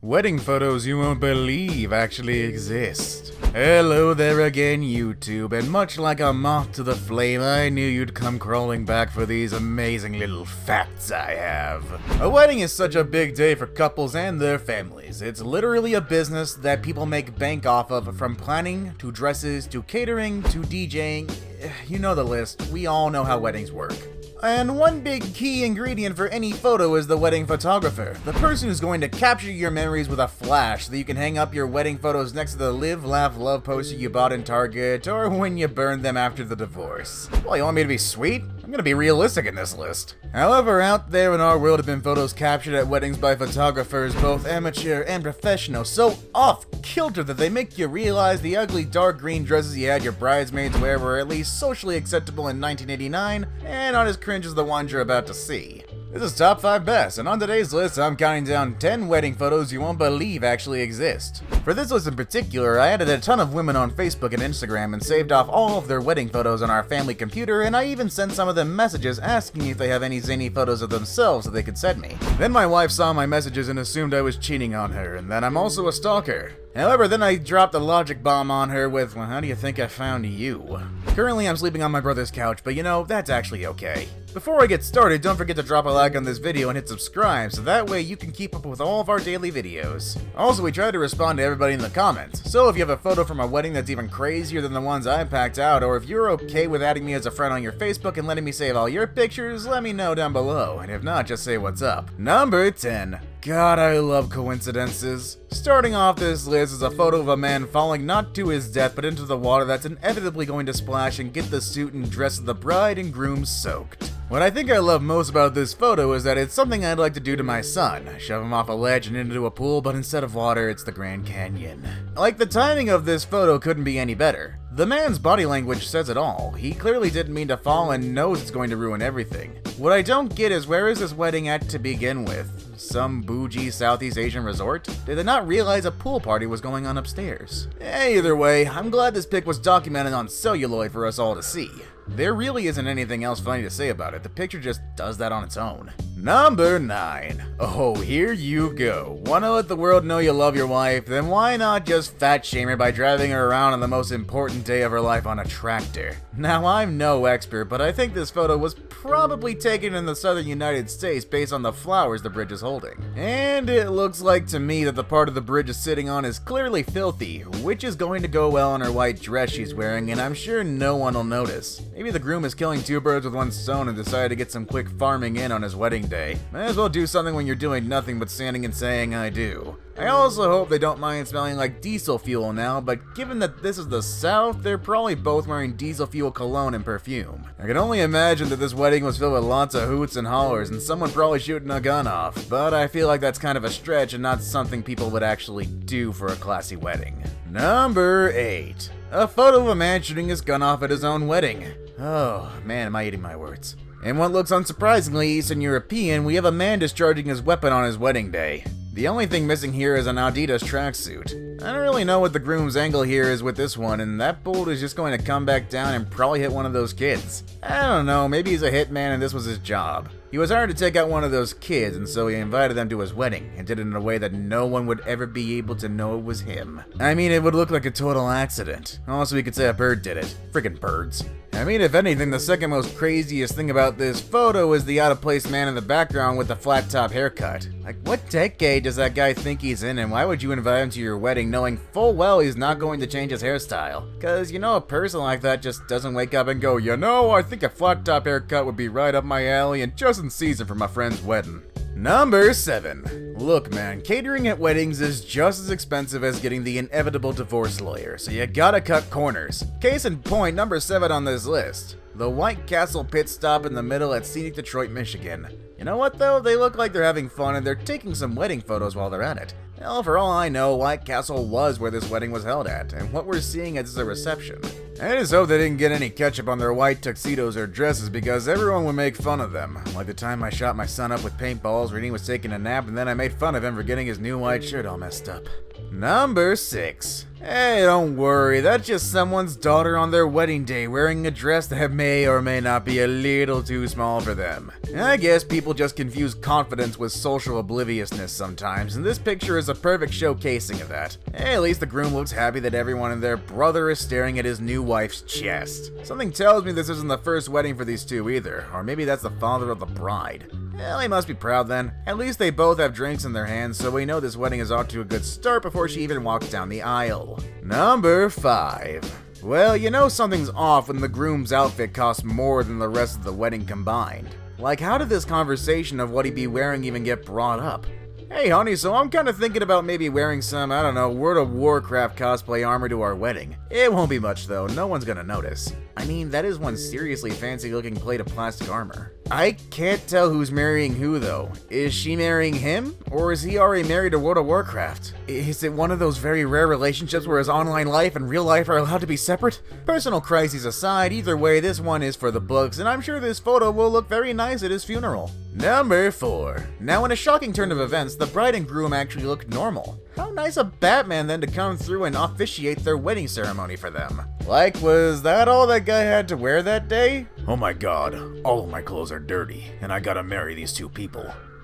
Wedding photos you won't believe actually exist. Hello there again, YouTube, and much like a moth to the flame, I knew you'd come crawling back for these amazing little facts I have. A wedding is such a big day for couples and their families. It's literally a business that people make bank off of, from planning, to dresses, to catering, to DJing. You know the list. We all know how weddings work. And one big key ingredient for any photo is the wedding photographer, the person who's going to capture your memories with a flash so that you can hang up your wedding photos next to the live, laugh, love poster you bought in Target, or when you burned them after the divorce. Well, you want me to be sweet? I'm gonna be realistic in this list. However, out there in our world have been photos captured at weddings by photographers, both amateur and professional, so off-kilter that they make you realize the ugly dark green dresses you had your bridesmaids wear were at least socially acceptable in 1989, and not as cringe as the ones you're about to see. This is Top 5 Best, and on today's list I'm counting down 10 wedding photos you won't believe actually exist. For this list in particular, I added a ton of women on Facebook and Instagram and saved off all of their wedding photos on our family computer, and I even sent some of them messages asking if they have any zany photos of themselves that they could send me. Then my wife saw my messages and assumed I was cheating on her, and that I'm also a stalker. However, then I dropped a logic bomb on her with, well, how do you think I found you? Currently I'm sleeping on my brother's couch, but you know, that's actually okay. Before I get started, don't forget to drop a like on this video and hit subscribe, so that way you can keep up with all of our daily videos. Also, we try to respond to everybody in the comments, so if you have a photo from a wedding that's even crazier than the ones I packed out, or if you're okay with adding me as a friend on your Facebook and letting me save all your pictures, let me know down below, and if not, just say what's up. Number 10. God, I love coincidences. Starting off this list is a photo of a man falling not to his death, but into the water that's inevitably going to splash and get the suit and dress of the bride and groom soaked. What I think I love most about this photo is that it's something I'd like to do to my son. Shove him off a ledge and into a pool, but instead of water, it's the Grand Canyon. Like, the timing of this photo couldn't be any better. The man's body language says it all. He clearly didn't mean to fall and knows it's going to ruin everything. What I don't get is, where is this wedding at to begin with? Some bougie Southeast Asian resort? Did they not realize a pool party was going on upstairs? Either way, I'm glad this pic was documented on celluloid for us all to see. There really isn't anything else funny to say about it, the picture just does that on its own. Number 9. Oh, here you go. Wanna let the world know you love your wife? Then why not just fat shame her by driving her around on the most important day of her life on a tractor? Now, I'm no expert, but I think this photo was probably taken in the southern United States based on the flowers the bridge is holding. And it looks like to me that the part of the bridge is sitting on is clearly filthy, which is going to go well on her white dress she's wearing, and I'm sure no one will notice. Maybe the groom is killing two birds with one stone and decided to get some quick farming in on his wedding day. Might as well do something when you're doing nothing but standing and saying, I do. I also hope they don't mind smelling like diesel fuel now, but given that this is the South, they're probably both wearing diesel fuel cologne and perfume. I can only imagine that this wedding was filled with lots of hoots and hollers and someone probably shooting a gun off, but I feel like that's kind of a stretch and not something people would actually do for a classy wedding. Number 8. A photo of a man shooting his gun off at his own wedding. Oh, man, am I eating my words. In what looks unsurprisingly Eastern European, we have a man discharging his weapon on his wedding day. The only thing missing here is an Adidas tracksuit. I don't really know what the groom's angle here is with this one, and that bolt is just going to come back down and probably hit one of those kids. I don't know, maybe he's a hitman and this was his job. He was hired to take out one of those kids, and so he invited them to his wedding, and did it in a way that no one would ever be able to know it was him. I mean, it would look like a total accident. Also, we could say a bird did it. Friggin' birds. I mean, if anything, the second most craziest thing about this photo is the out-of-place man in the background with the flat-top haircut. Like, what decade does that guy think he's in, and why would you invite him to your wedding knowing full well he's not going to change his hairstyle? Cause, you know, a person like that just doesn't wake up and go, you know, I think a flat-top haircut would be right up my alley and just in season for my friend's wedding. Number 7. Look, man, catering at weddings is just as expensive as getting the inevitable divorce lawyer, so you gotta cut corners. Case in point, number 7 on this list. The White Castle pit stop in the middle at scenic Detroit, Michigan. You know what though? They look like they're having fun and they're taking some wedding photos while they're at it. Well, for all I know, White Castle was where this wedding was held at, and what we're seeing is a reception. I just hope they didn't get any ketchup on their white tuxedos or dresses, because everyone would make fun of them. Like the time I shot my son up with paintballs when he was taking a nap, and then I made fun of him for getting his new white shirt all messed up. Number 6. Hey, don't worry, that's just someone's daughter on their wedding day wearing a dress that may or may not be a little too small for them. I guess people just confuse confidence with social obliviousness sometimes, and this picture is a perfect showcasing of that. Hey, at least the groom looks happy that everyone and their brother is staring at his new wife's chest. Something tells me this isn't the first wedding for these two either, or maybe that's the father of the bride. Well, he must be proud then. At least they both have drinks in their hands, so we know this wedding is off to a good start before she even walks down the aisle. Number 5. Well, you know something's off when the groom's outfit costs more than the rest of the wedding combined. Like, how did this conversation of what he'd be wearing even get brought up? Hey honey, so I'm kinda thinking about maybe wearing some, I don't know, World of Warcraft cosplay armor to our wedding. It won't be much though, no one's gonna notice. I mean, that is one seriously fancy looking plate of plastic armor. I can't tell who's marrying who though. Is she marrying him? Or is he already married to World of Warcraft? Is it one of those very rare relationships where his online life and real life are allowed to be separate? Personal crises aside, either way, this one is for the books, and I'm sure this photo will look very nice at his funeral. Number 4. Now in a shocking turn of events, the bride and groom actually look normal. How nice of Batman then to come through and officiate their wedding ceremony for them. Like, was that all that guy had to wear that day? Oh my god, all of my clothes are dirty, and I gotta marry these two people.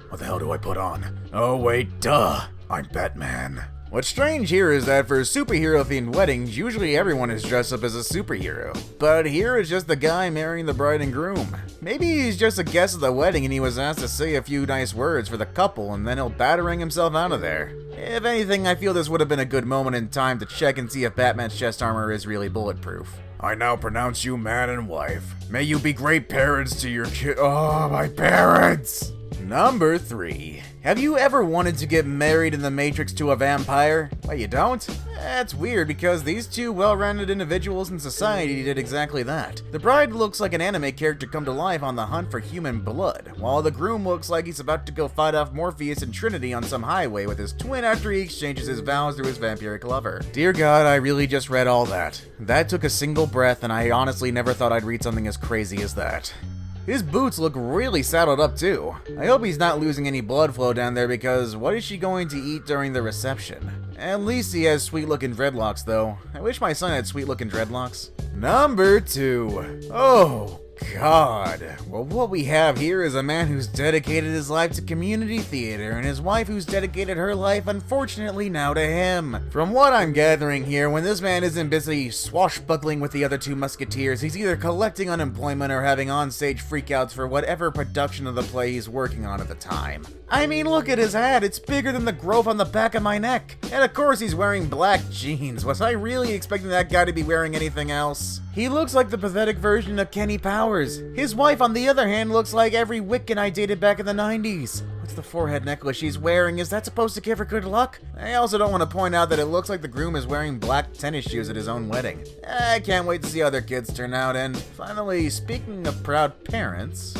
What the hell do I put on? Oh wait, duh, I'm Batman. What's strange here is that for superhero-themed weddings, usually everyone is dressed up as a superhero. But here is just the guy marrying the bride and groom. Maybe he's just a guest at the wedding and he was asked to say a few nice words for the couple and then he'll battering himself out of there. If anything, I feel this would have been a good moment in time to check and see if Batman's chest armor is really bulletproof. I now pronounce you man and wife. May you be great parents to your kid. Oh, my parents! Number 3. Have you ever wanted to get married in the Matrix to a vampire? Well, you don't? That's weird because these two well-rounded individuals in society did exactly that. The bride looks like an anime character come to life on the hunt for human blood, while the groom looks like he's about to go fight off Morpheus and Trinity on some highway with his twin after he exchanges his vows to his vampiric lover. Dear God, I really just read all that. That took a single breath, and I honestly never thought I'd read something as crazy as that. His boots look really saddled up too. I hope he's not losing any blood flow down there because what is she going to eat during the reception? At least he has sweet looking dreadlocks though. I wish my son had sweet looking dreadlocks. Number 2. Oh God. Well, what we have here is a man who's dedicated his life to community theater and his wife who's dedicated her life, unfortunately, now to him. From what I'm gathering here, when this man isn't busy swashbuckling with the other two musketeers, he's either collecting unemployment or having onstage freakouts for whatever production of the play he's working on at the time. I mean, look at his hat, it's bigger than the growth on the back of my neck. And of course he's wearing black jeans. Was I really expecting that guy to be wearing anything else? He looks like the pathetic version of Kenny Powers. His wife, on the other hand, looks like every Wiccan I dated back in the 90s. What's the forehead necklace she's wearing? Is that supposed to give her good luck? I also don't want to point out that it looks like the groom is wearing black tennis shoes at his own wedding. I can't wait to see how their kids turn out, and finally, speaking of proud parents...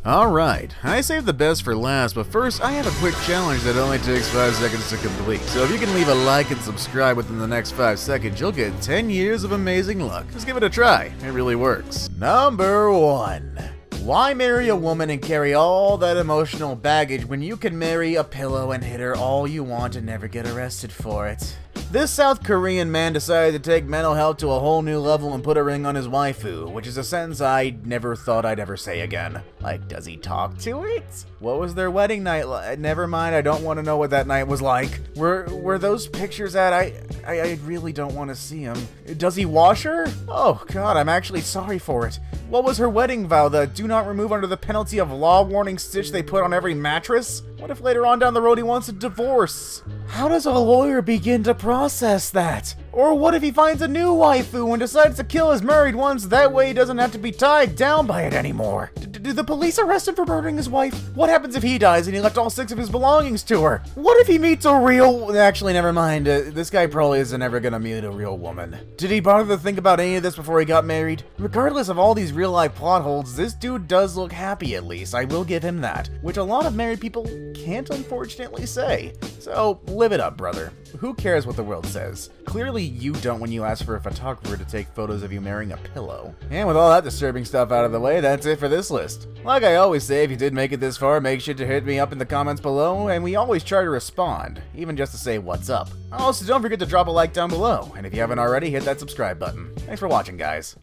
Alright, I saved the best for last, but first I have a quick challenge that only takes 5 seconds to complete. So if you can leave a like and subscribe within the next 5 seconds, you'll get 10 years of amazing luck. Just give it a try, it really works. Number 1. Why marry a woman and carry all that emotional baggage when you can marry a pillow and hit her all you want and never get arrested for it? This South Korean man decided to take mental health to a whole new level and put a ring on his waifu, which is a sentence I never thought I'd ever say again. Like, does he talk to it? What was their wedding night like? Never mind, I don't want to know what that night was like. Were those pictures at? I really don't want to see them. Does he wash her? Oh God, I'm actually sorry for it. What was her wedding vow? The do not remove under the penalty of law warning stitch they put on every mattress? What if later on down the road he wants a divorce? How does a lawyer begin to process that? Or what if he finds a new waifu and decides to kill his married ones, that way he doesn't have to be tied down by it anymore? Do the police arrest him for murdering his wife? What happens if he dies and he left all 6 of his belongings to her? What if he meets a real... Actually, never mind. This guy probably isn't ever gonna meet a real woman. Did he bother to think about any of this before he got married? Regardless of all these real-life plot holes, this dude does look happy at least. I will give him that. Which a lot of married people can't unfortunately say. So, live it up, brother. who cares what the world says? Clearly you don't when you ask for a photographer to take photos of you marrying a pillow. And with all that disturbing stuff out of the way, that's it for this list. Like I always say, if you did make it this far, make sure to hit me up in the comments below, and we always try to respond, even just to say what's up. Also, don't forget to drop a like down below, and if you haven't already, hit that subscribe button. Thanks for watching, guys.